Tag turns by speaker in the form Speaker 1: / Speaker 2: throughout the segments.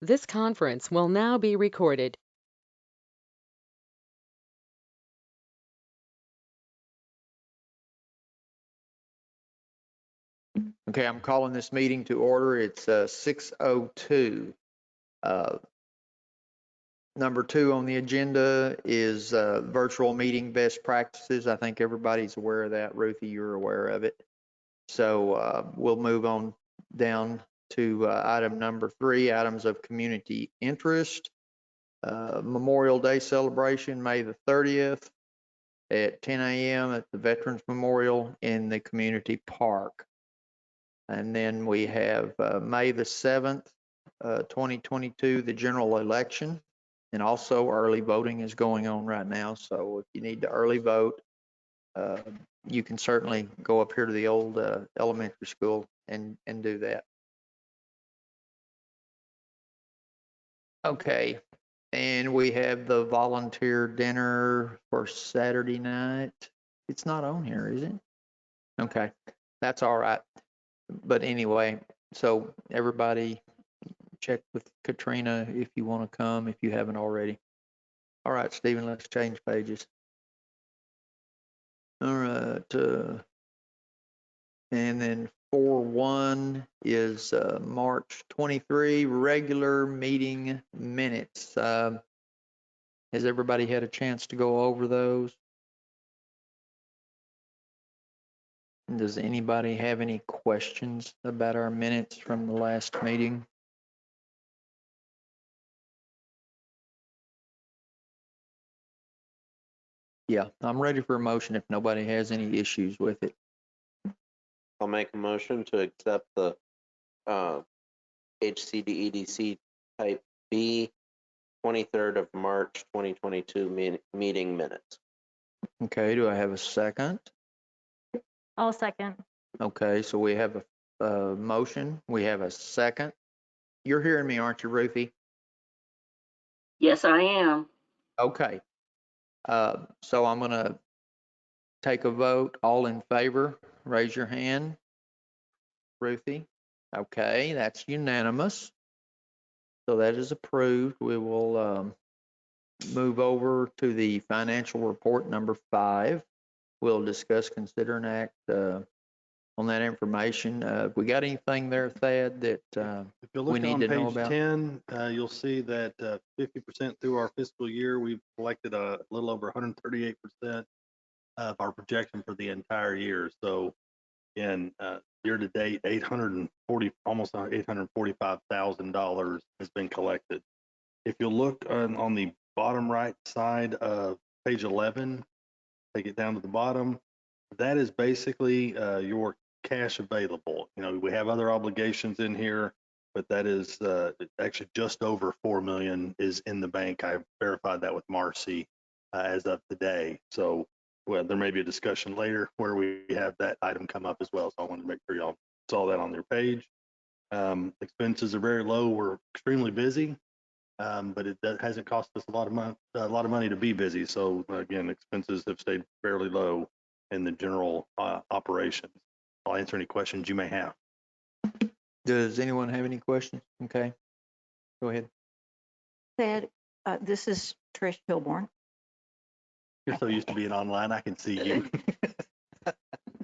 Speaker 1: This conference will now be recorded.
Speaker 2: Okay, I'm calling this meeting to order. It's 6:02. Number 2 on the agenda is virtual meeting best practices. I think everybody's aware of that. Ruthie, you're aware of it. So we'll move on down to item number 3, items of community interest. Memorial Day celebration, May the 30th at 10 a.m. at the Veterans Memorial in the community park. And then we have May the 7th, 2022, the general election. And also early voting is going on right now. So if you need to early vote, you can certainly go up here to the old elementary school and do that. Okay. And we have the volunteer dinner for Saturday night. It's not on here, is it? Okay. That's all right. But anyway, so everybody check with Katrina if you want to come, if you haven't already. All right, Stephen, let's change pages. All right. And then 4.1 is March 23 regular meeting minutes. Has everybody had a chance to go over those? Does anybody have any questions about our minutes from the last meeting? Yeah, I'm ready for a motion if nobody has any issues with it.
Speaker 3: I'll make a motion to accept the Hcedc Type B 23rd of March 2022 meeting minutes.
Speaker 2: Okay, do I have a second?
Speaker 4: I'll second.
Speaker 2: Okay, so we have a motion. We have a second. You're hearing me, aren't you, Ruthie?
Speaker 5: Yes, I am.
Speaker 2: Okay. So I'm going to take a vote. All in favor, raise your hand. Ruthie? Okay, that's unanimous. So that is approved. We will move over to the financial report number 5. We'll discuss, consider, and act on that information. We got anything there, Thad, that
Speaker 6: if you're
Speaker 2: we
Speaker 6: looking
Speaker 2: need to know
Speaker 6: on page
Speaker 2: about?
Speaker 6: 10, you'll see that 50% through our fiscal year, we've collected a little over 138% of our projection for the entire year. So in year to date, almost $845,000 has been collected. If you look on the bottom right side of page 11, take it down to the bottom, that is basically your cash available. You know, we have other obligations in here, but that is actually just over 4 million is in the bank. I verified that with Marcy as of today. So well, there may be a discussion later where we have that item come up as well. So I wanted to make sure y'all saw that on their page. Expenses are very low. We're extremely busy, but it hasn't cost us a lot of money to be busy. So again, expenses have stayed fairly low in the general operations. I'll answer any questions you may have.
Speaker 2: Does anyone have any questions? Okay, go ahead.
Speaker 7: Thad, this is Trish Hilborn.
Speaker 6: You're so used to being online, I can see you.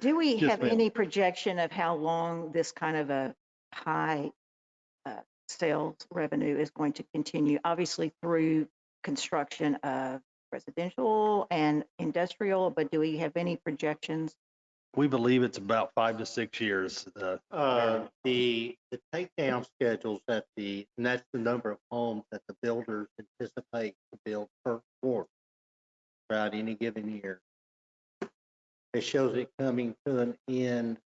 Speaker 7: Do we
Speaker 6: Yes,
Speaker 7: have
Speaker 6: ma'am.
Speaker 7: any projection of how long this kind of a high sales revenue is going to continue? Obviously through construction of residential and industrial, but do we have any projections?
Speaker 6: We believe it's about 5 to 6 years.
Speaker 8: The takedown schedules and that's the number of homes that the builders anticipate to build per quarter throughout any given year. It shows it coming to an end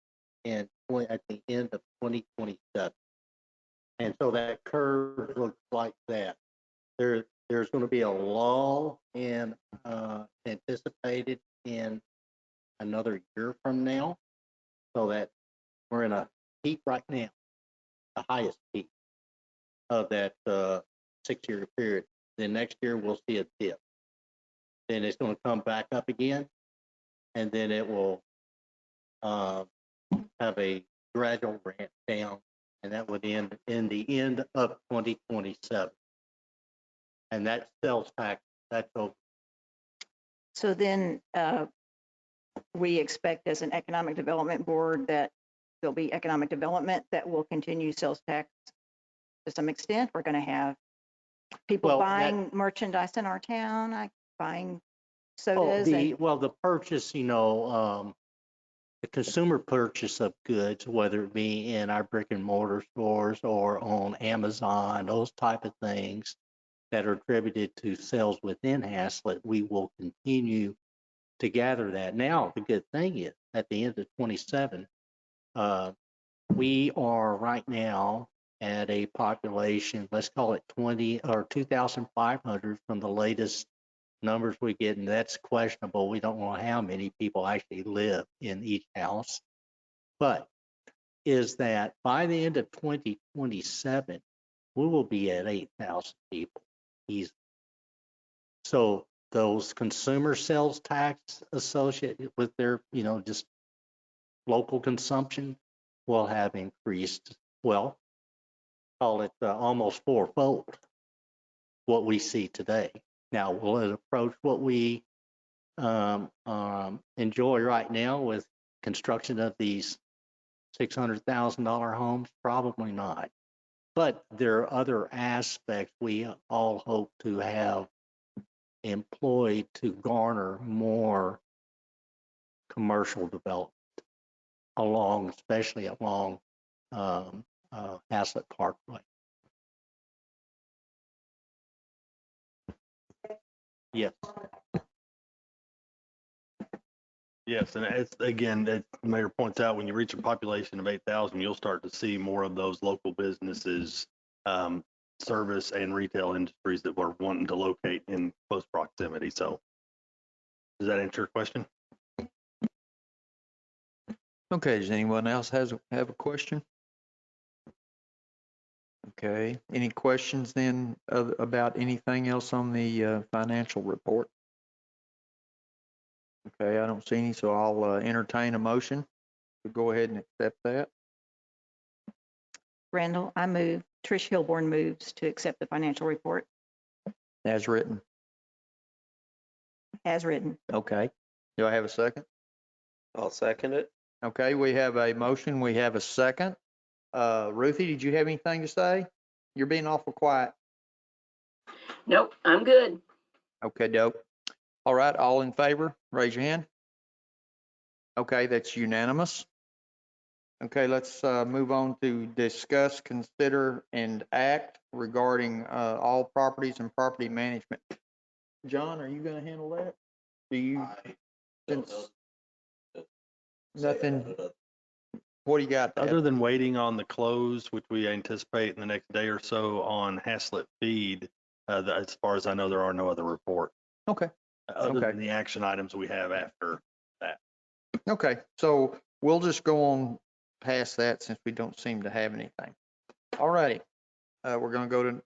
Speaker 8: at the end of 2027. And so that curve looks like that. There's going to be a lull in anticipated in another year from now, so that we're in a peak right now, the highest peak of that 6-year period. Then next year we'll see a dip. Then it's going to come back up again, and then it will have a gradual ramp down and that would end in the end of 2027. And that sales tax, that's over.
Speaker 7: So then we expect as an economic development board that there'll be economic development that will continue sales tax to some extent. We're going to have people
Speaker 8: Well,
Speaker 7: buying merchandise in our town, buying
Speaker 8: Oh,
Speaker 7: sodas. And
Speaker 8: the purchase, the consumer purchase of goods, whether it be in our brick and mortar stores or on Amazon, those type of things that are attributed to sales within Haslett, we will continue to gather that. Now, the good thing is, at the end of 27, we are right now at a population, let's call it 20 or 2,500 from the latest numbers we get, and that's questionable. We don't know how many people actually live in each house. But is that by the end of 2027, we will be at 8,000 people easily. So those consumer sales tax associated with their, just local consumption will have increased, well, call it almost fourfold what we see today. Now, will it approach what we enjoy right now with construction of these $600,000 homes? Probably not. But there are other aspects we all hope to have employed to garner more commercial development especially along Haslett Parkway. Yes.
Speaker 6: Yes, and it's, again, as the mayor points out, when you reach a population of 8,000, you'll start to see more of those local businesses, service and retail industries that we're wanting to locate in close proximity. So does that answer your question?
Speaker 2: Okay, does anyone else have a question? Okay, any questions then about anything else on the financial report? Okay, I don't see any, so I'll entertain a motion to go ahead and accept that.
Speaker 7: Randall, I move. Trish Hilborn moves to accept the financial report
Speaker 2: As written.
Speaker 7: as written.
Speaker 2: Okay, do I have a second?
Speaker 3: I'll second it.
Speaker 2: Okay, we have a motion, we have a second. Ruthie, did you have anything to say? You're being awful quiet.
Speaker 5: Nope, I'm good.
Speaker 2: Okay, dope. All right, all in favor, raise your hand. Okay, that's unanimous. Okay, let's move on to discuss, consider, and act regarding all properties and property management. John, are you gonna handle that? Do you, since nothing, what do you got? to add?
Speaker 6: Other than waiting on the close, which we anticipate in the next day or so on Haslett Feed, as far as I know, there are no other reports.
Speaker 2: Okay.
Speaker 6: Other
Speaker 2: Okay.
Speaker 6: than the action items we have after that.
Speaker 2: Okay, so we'll just go on past that since we don't seem to have anything. All righty. We're going to go to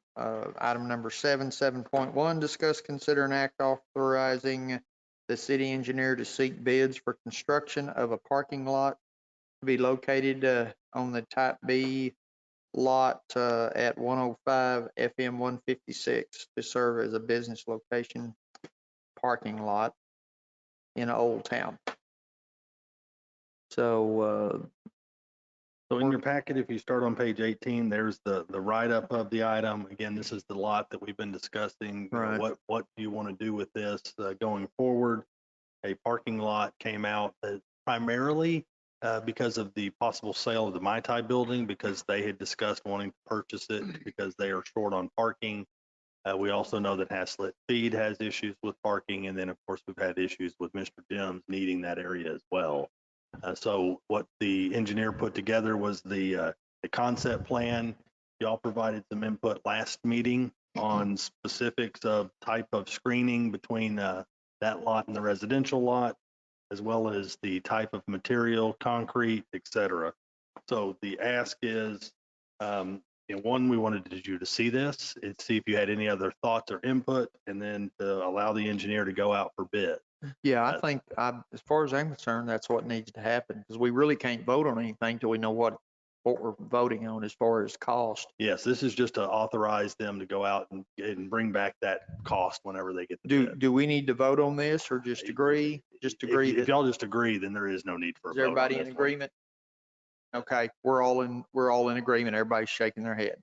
Speaker 2: item number 7.1, discuss, consider, and act authorizing the city engineer to seek bids for construction of a parking lot to be located on the Type B lot at 105 FM 156 to serve as a business location parking lot in Old Town. So
Speaker 6: So in your packet, if you start on page 18, there's the write-up of the item. Again, this is the lot that we've been discussing. You know,
Speaker 2: Right.
Speaker 6: what do you want to do with this going forward? A parking lot came out primarily because of the possible sale of the Mai Tai building, because they had discussed wanting to purchase it because they are short on parking. We also know that Haslett Feed has issues with parking. And then, of course, we've had issues with Mr. Jim's needing that area as well. So what the engineer put together was the concept plan. Y'all provided some input last meeting on specifics of type of screening between that lot and the residential lot, as well as the type of material, concrete, et cetera. So the ask is, one, we wanted you to see this and see if you had any other thoughts or input, and then to allow the engineer to go out for bid.
Speaker 2: yeah, I think as far as I'm concerned, that's what needs to happen because we really can't vote on anything till we know what what we're voting on as far as cost.
Speaker 6: Yes, this is just to authorize them to go out and bring back that cost whenever they get the bid.
Speaker 2: Do we need to vote on this or just agree? Just agree
Speaker 6: If
Speaker 2: that,
Speaker 6: y'all just agree, then there is no need for a
Speaker 2: is
Speaker 6: vote on
Speaker 2: everybody in
Speaker 6: this one.
Speaker 2: agreement? Okay, we're all in agreement. Everybody's shaking their head.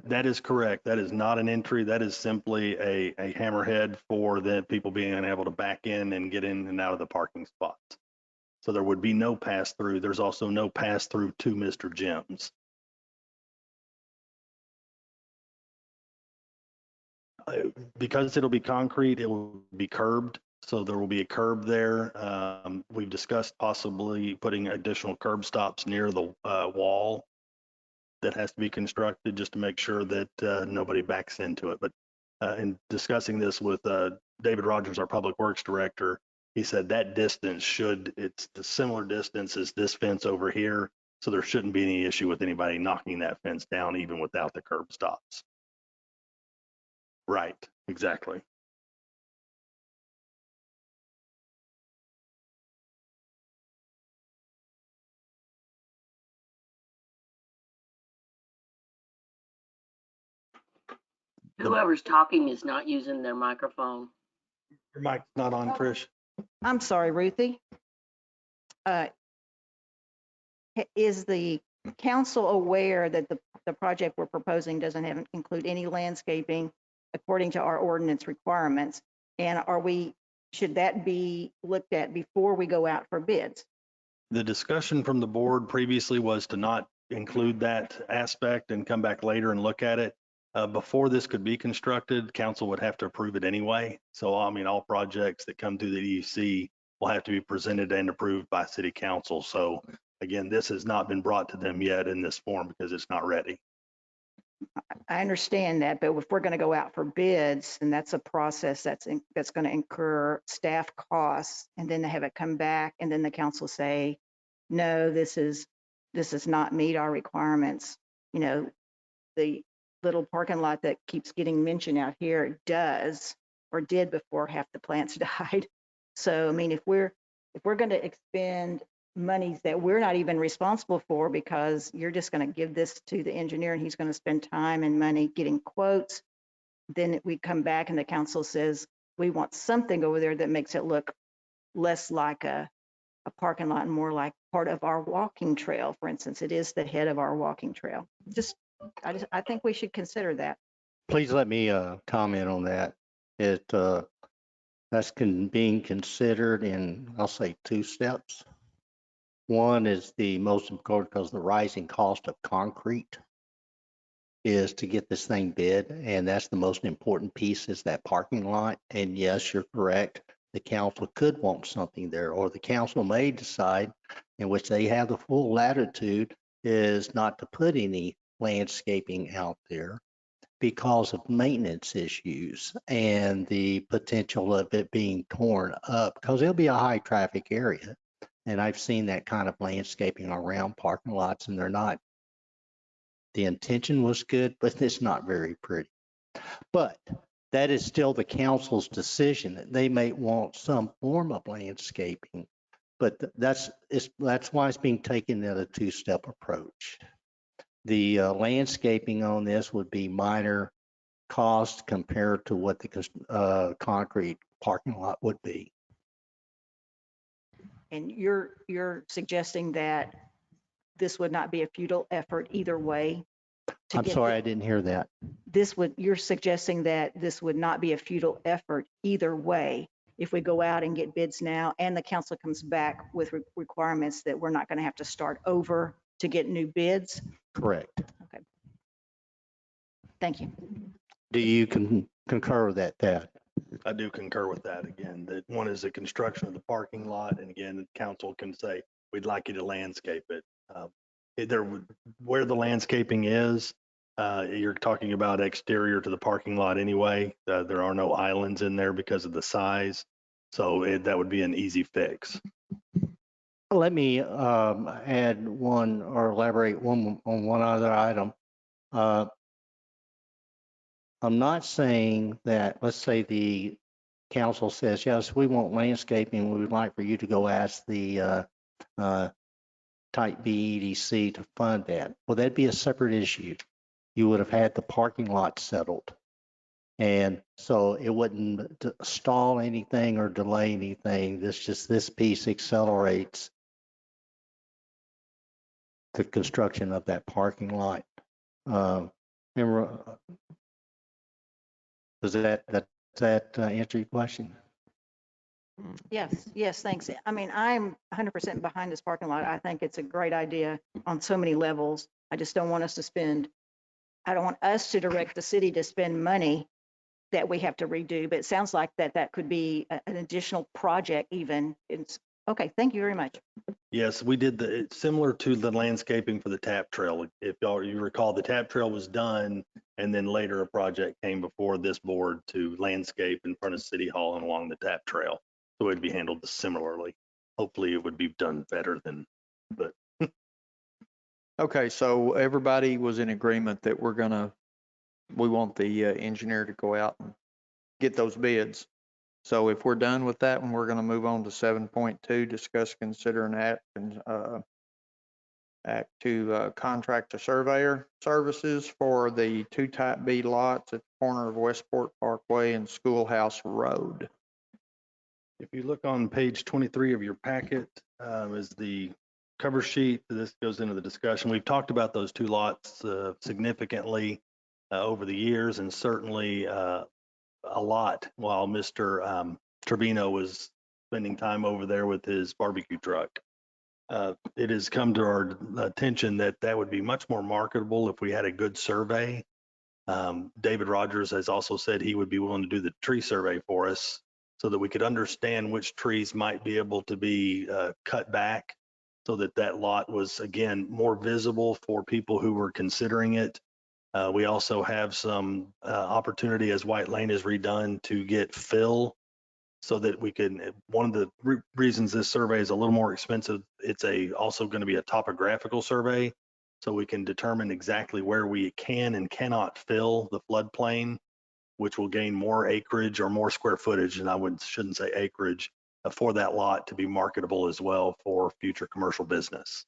Speaker 6: That is correct. That is not an entry. That is simply a hammerhead for the people being unable to back in and get in and out of the parking spots. So there would be no pass through. There's also no pass through to Mr. Jim's. Because it'll be concrete, it will be curbed. So there will be a curb there. We've discussed possibly putting additional curb stops near the wall that has to be constructed just to make sure that nobody backs into it. But in discussing this with David Rogers, our Public Works Director, he said that distance it's the similar distance as this fence over here. So there shouldn't be any issue with anybody knocking that fence down even without the curb stops. Right, exactly.
Speaker 5: Whoever's talking is not using their microphone.
Speaker 6: Your mic's not on, Trish.
Speaker 7: I'm sorry, Ruthie. Is the council aware that the project we're proposing doesn't include any landscaping according to our ordinance requirements? And should that be looked at before we go out for bids?
Speaker 6: The discussion from the board previously was to not include that aspect and come back later and look at it. Before this could be constructed, council would have to approve it anyway. So, I mean, all projects that come through the EUC will have to be presented and approved by city council. So again, this has not been brought to them yet in this form because it's not ready.
Speaker 7: I understand that, but if we're going to go out for bids, and that's a process that's going to incur staff costs, and then they have it come back, and then the council say, no, this does not meet our requirements. You know, the little parking lot that keeps getting mentioned out here does or did before half the plants died. So, I mean, if we're going to expend monies that we're not even responsible for because you're just going to give this to the engineer and he's going to spend time and money getting quotes, then we come back and the council says, we want something over there that makes it look less like a parking lot and more like part of our walking trail. For instance, it is the head of our walking trail. I think we should consider that.
Speaker 8: Please let me comment on that. That's being considered in, I'll say, 2 steps. One is the most important because the rising cost of concrete is to get this thing bid, and that's the most important piece is that parking lot. And yes, you're correct. The council could want something there, or the council may decide, in which they have the full latitude, is not to put any landscaping out there because of maintenance issues and the potential of it being torn up, because it'll be a high traffic area. And I've seen that kind of landscaping around parking lots, and the intention was good, but it's not very pretty. But that is still the council's decision. They may want some form of landscaping, but that's why it's being taken at a 2-step approach. The landscaping on this would be minor cost compared to what the concrete parking lot would be.
Speaker 7: And you're suggesting that this would not be a futile effort either way?
Speaker 8: I'm sorry, I didn't hear that.
Speaker 7: You're suggesting that this would not be a futile effort either way if we go out and get bids now and the council comes back with requirements that we're not going to have to start over to get new bids?
Speaker 8: Correct.
Speaker 7: Okay. Thank you.
Speaker 8: Do you concur with that, Thad?
Speaker 6: I do concur with that. Again, that one is the construction of the parking lot. And again, the council can say, we'd like you to landscape it. Where the landscaping is, You're talking about exterior to the parking lot anyway. There are no islands in there because of the size. So that would be an easy fix.
Speaker 8: Let me add one or elaborate on one other item. I'm not saying that, let's say the council says, yes, we want landscaping. We would like for you to go ask the Type B EDC to fund that. Well, that'd be a separate issue. You would have had the parking lot settled. And so it wouldn't stall anything or delay anything. This piece accelerates the construction of that parking lot. Remember, does that answer your question?
Speaker 7: Yes, thanks. I mean, I'm 100% behind this parking lot. I think it's a great idea on so many levels. I just don't want us to spend, I don't want us to direct the city to spend money that we have to redo, but it sounds like that could be an additional project even. It's, okay, thank you very much.
Speaker 6: Yes, we did it's similar to the landscaping for the tap trail. If you recall, the tap trail was done and then later a project came before this board to landscape in front of City Hall and along the tap trail. So it'd be handled similarly. Hopefully it would be done better than, but
Speaker 2: Okay, so everybody was in agreement that we want the engineer to go out and get those bids. So if we're done with that one, we're gonna move on to 7.2, discuss, consider an act to contract a surveyor services for the 2 Type B lots at the corner of Westport Parkway and Schoolhouse Road.
Speaker 6: if you look on page 23 of your packet, is the cover sheet. This goes into the discussion. We've talked about those 2 lots significantly over the years, and certainly a lot while Mr. Trevino was spending time over there with his barbecue truck. It has come to our attention that would be much more marketable if we had a good survey. David Rogers has also said he would be willing to do the tree survey for us so that we could understand which trees might be able to be cut back so that lot was, again, more visible for people who were considering it. We also have some opportunity as White Lane is redone to get fill so that we can, one of the reasons this survey is a little more expensive, it's also going to be a topographical survey. So we can determine exactly where we can and cannot fill the floodplain, which will gain more acreage or more square footage. And shouldn't say acreage for that lot to be marketable as well for future commercial business.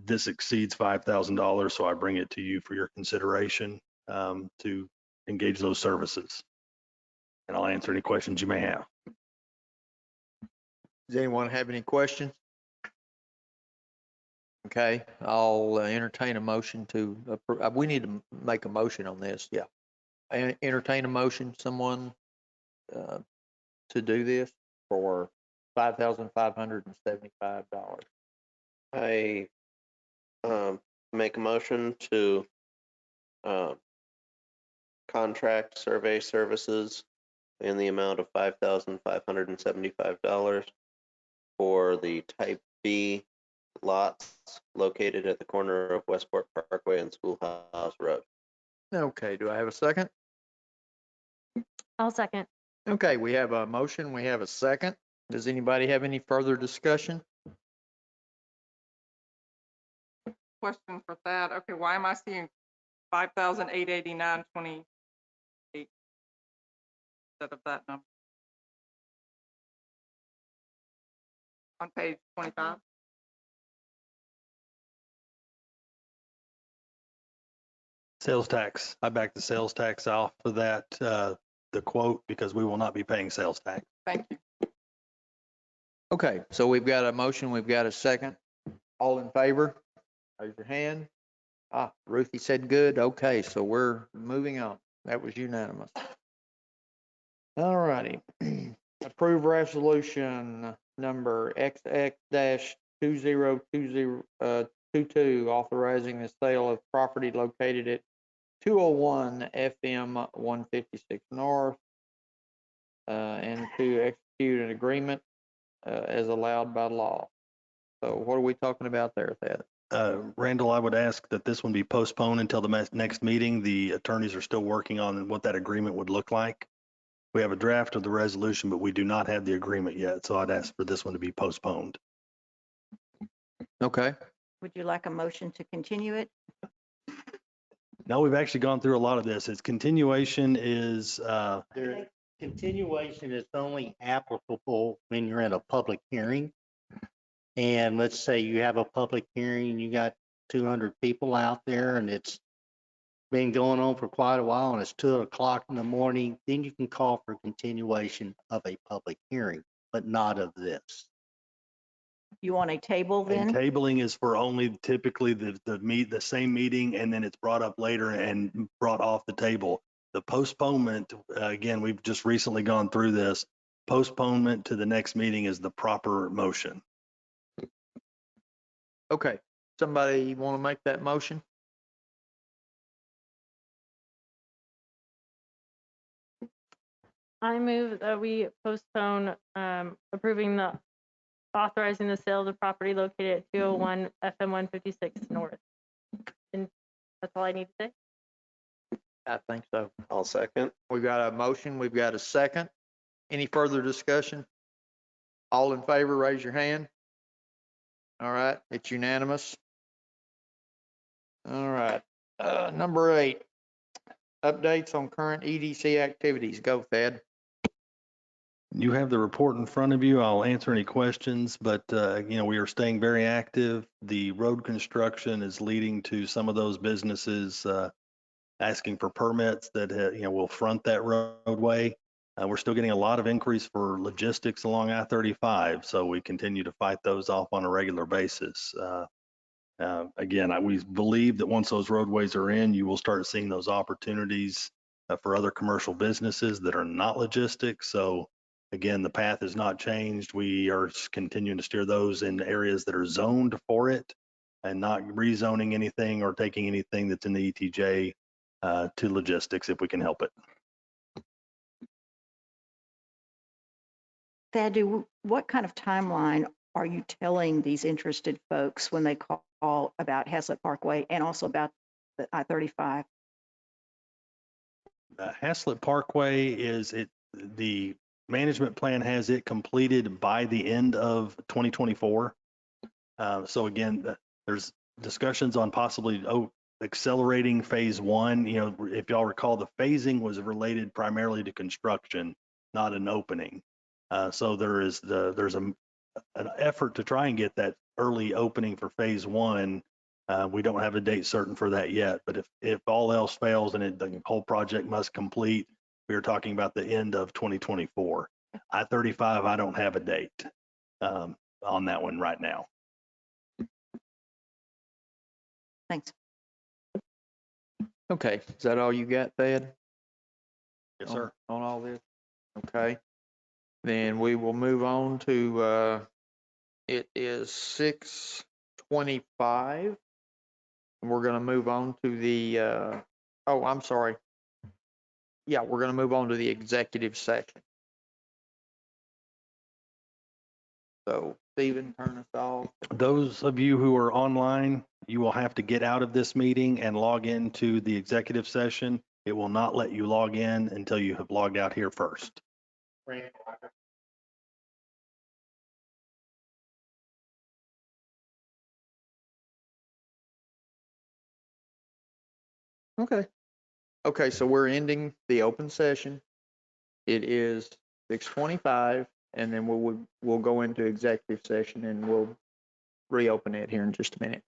Speaker 6: This exceeds $5,000, so I bring it to you for your consideration to engage those services. And I'll answer any questions you may have.
Speaker 2: Does anyone have any questions? Okay, I'll entertain a motion to approve. We need to make a motion on this, yeah. Entertain a motion, someone to do this for $5,575.
Speaker 3: I make a motion to contract survey services in the amount of $5,575 for the Type B lots located at the corner of Westport Parkway and Schoolhouse Road.
Speaker 2: Okay, do I have a second?
Speaker 4: I'll second.
Speaker 2: Okay, we have a motion, we have a second. Does anybody have any further discussion?
Speaker 9: Question for that. Okay, why am I seeing 5,889.28 instead of that number on page 25?
Speaker 6: Sales tax. I back the sales tax off of that, the quote, because we will not be paying sales tax.
Speaker 9: Thank you.
Speaker 2: Okay, so we've got a motion, we've got a second. All in favor? Raise your hand. Ruthie said good. Okay, so we're moving on. That was unanimous. All righty. Approve resolution number XX-2022 authorizing the sale of property located at 201 FM 156 North and to execute an agreement as allowed by law. So what are we talking about there, Thad?
Speaker 6: Randall, I would ask that this one be postponed until the next meeting. The attorneys are still working on what that agreement would look like. We have a draft of the resolution, but we do not have the agreement yet. So I'd ask for this one to be postponed.
Speaker 2: Okay.
Speaker 7: Would you like a motion to continue it?
Speaker 6: No, we've actually gone through a lot of this. Its continuation is,
Speaker 8: There, continuation is only applicable when you're in a public hearing. And let's say you have a public hearing, you got 200 people out there and it's been going on for quite a while and it's 2 o'clock in the morning, then you can call for continuation of a public hearing, but not of this.
Speaker 7: You want a table
Speaker 6: and
Speaker 7: then?
Speaker 6: tabling is for only typically the same meeting, and then it's brought up later and brought off the table. The postponement, again, we've just recently gone through this. Postponement to the next meeting is the proper motion.
Speaker 2: Okay. Somebody want to make that motion?
Speaker 4: I move that we postpone authorizing the sale of the property located at 201 FM 156 North. And that's all I need to say.
Speaker 2: I think so.
Speaker 3: I'll second.
Speaker 2: We've got a motion. We've got a second. Any further discussion? All in favor, raise your hand. All right, it's unanimous. All right, number 8, updates on current EDC activities. Go, Thad.
Speaker 6: You have the report in front of you. I'll answer any questions, but we are staying very active. The road construction is leading to some of those businesses asking for permits that will front that roadway. We're still getting a lot of inquiries for logistics along I-35, so we continue to fight those off on a regular basis. Again, we believe that once those roadways are in, you will start seeing those opportunities for other commercial businesses that are not logistics. So again, the path has not changed. We are continuing to steer those in areas that are zoned for it and not rezoning anything or taking anything that's in the ETJ to logistics if we can help it.
Speaker 7: Thad, what kind of timeline are you telling these interested folks when they call about Hcedc Parkway and also about the I-35?
Speaker 6: Hcedc Parkway the management plan has it completed by the end of 2024. So again, there's discussions on possibly accelerating phase 1. If y'all recall, the phasing was related primarily to construction, not an opening. So there's an effort to try and get that early opening for phase 1. We don't have a date certain for that yet, but if all else fails and the whole project must complete, we are talking about the end of 2024. I-35, I don't have a date on that one right now.
Speaker 7: Thanks.
Speaker 2: Okay, is that all you got, Thad?
Speaker 6: Yes, sir.
Speaker 2: On all this? Okay. Then we will move on to, it is 6:25. And we're going to move on to the, I'm sorry. Yeah, we're going to move on to the executive session. So, Stephen, turn us off.
Speaker 6: Those of you who are online, you will have to get out of this meeting and log into the executive session. It will not let you log in until you have logged out here first.
Speaker 2: Okay. Okay, so we're ending the open session. It is 6:25, and then we'll go into executive session and we'll reopen it here in just a minute.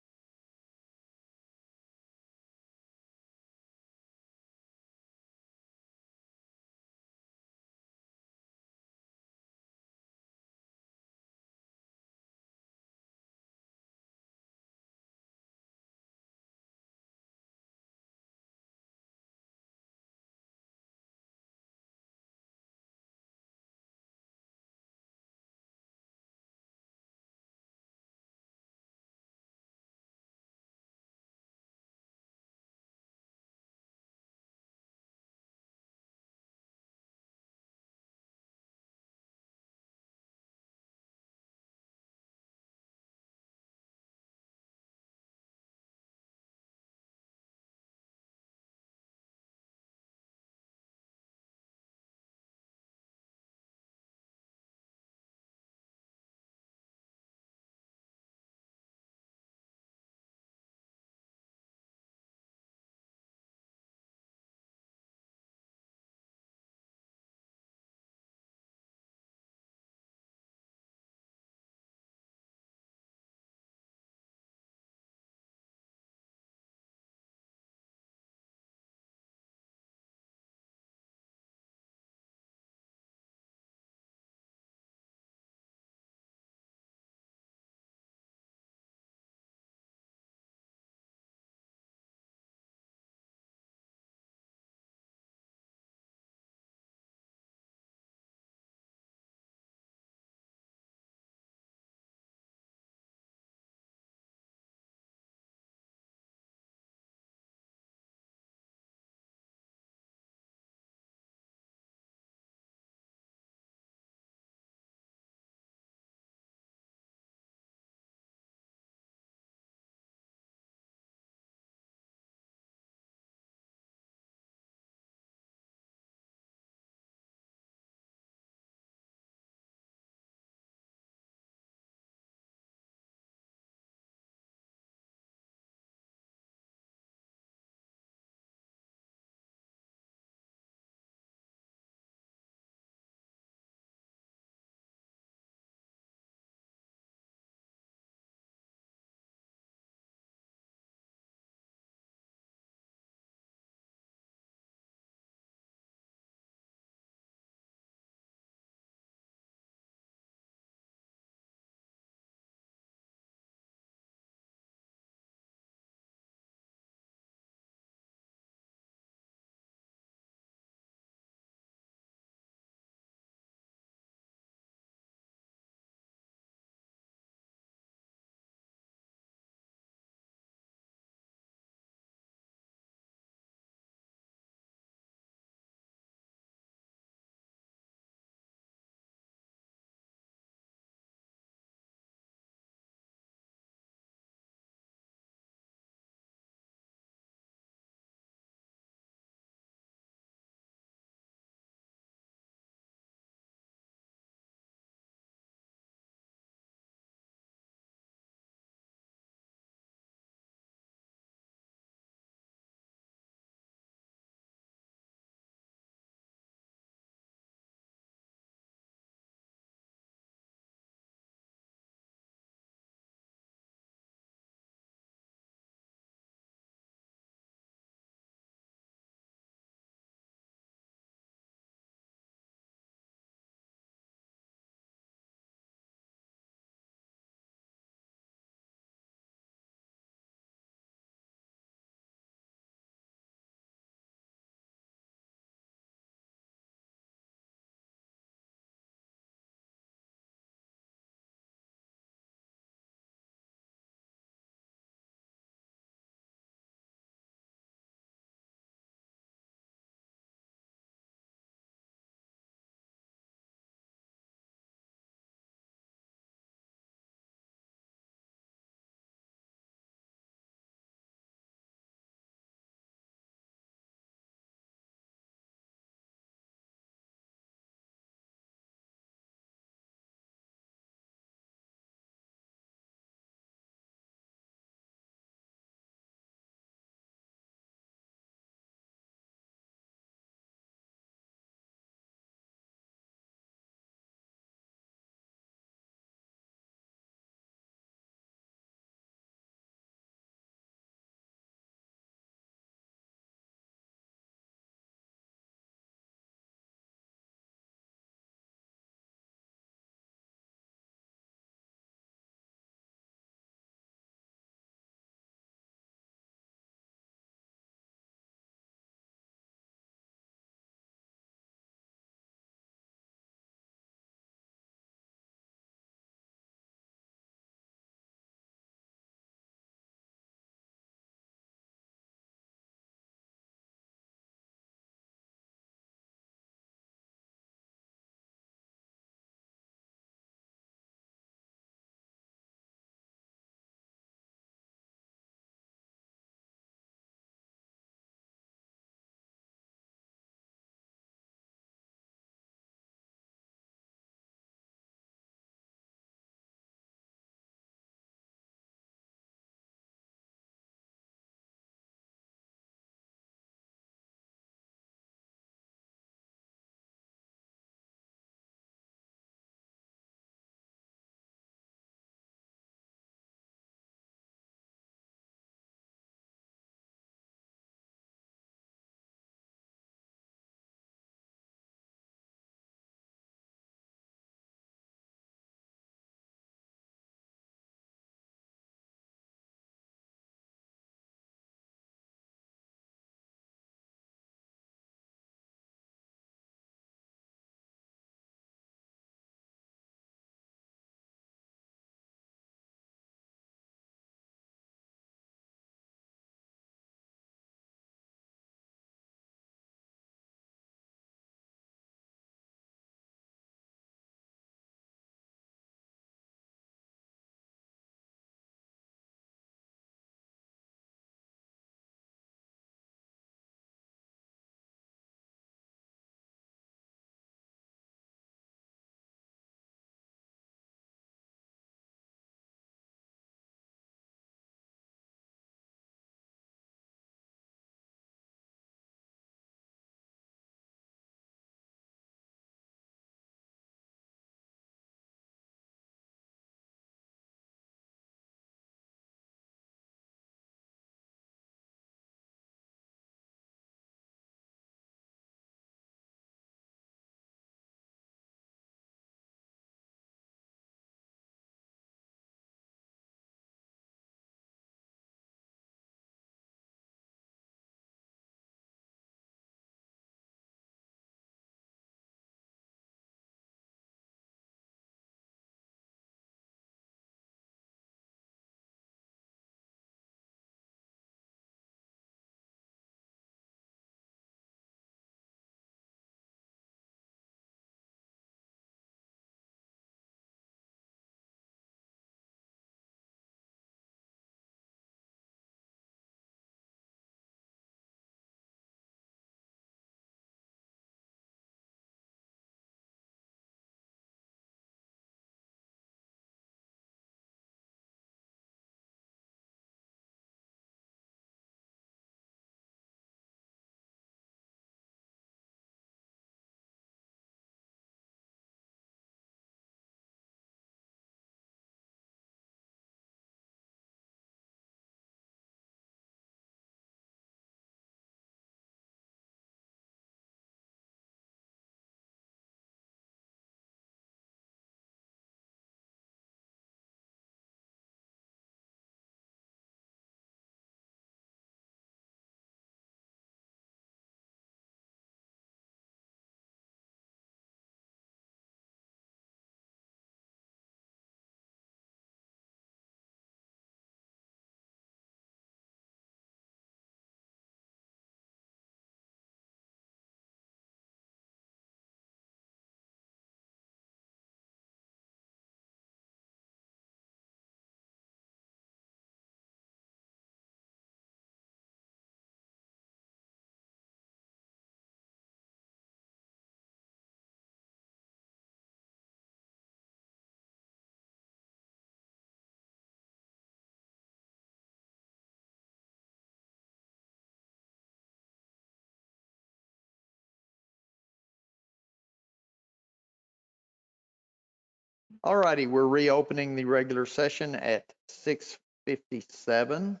Speaker 2: All righty, we're reopening the regular session at 6:57.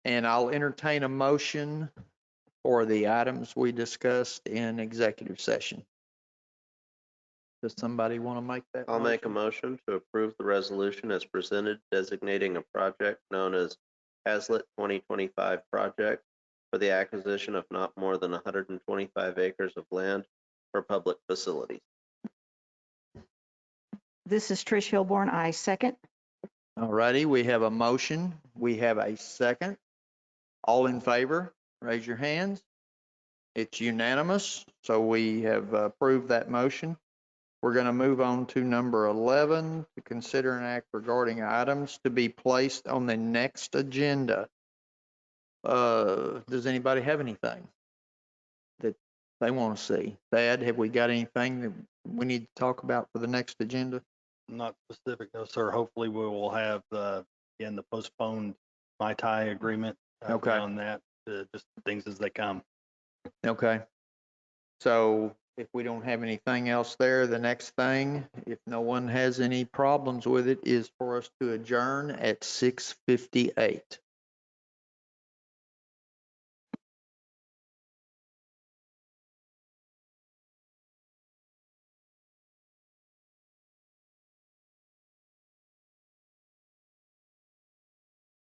Speaker 2: And I'll entertain a motion for the items we discussed in executive session. Does somebody want to make that?
Speaker 3: I'll make a
Speaker 2: motion?
Speaker 3: motion to approve the resolution as presented designating a project known as Hcedc 2025 project for the acquisition of not more than 125 acres of land for public facilities.
Speaker 7: This is Trish Hilborn. I second.
Speaker 2: All righty, we have a motion. We have a second. All in favor, raise your hands. It's unanimous, so we have approved that motion. We're going to move on to number 11, to consider an act regarding items to be placed on the next agenda. Does anybody have anything that they want to see? Thad, have we got anything that we need to talk about for the next agenda?
Speaker 6: Not specific, no, sir. Hopefully we will have, again, the postponed Mai Tai agreement.
Speaker 2: Okay.
Speaker 6: On that, just things as they come.
Speaker 2: Okay. So if we don't have anything else there, the next thing, if no one has any problems with it, is for us to adjourn at 6:58.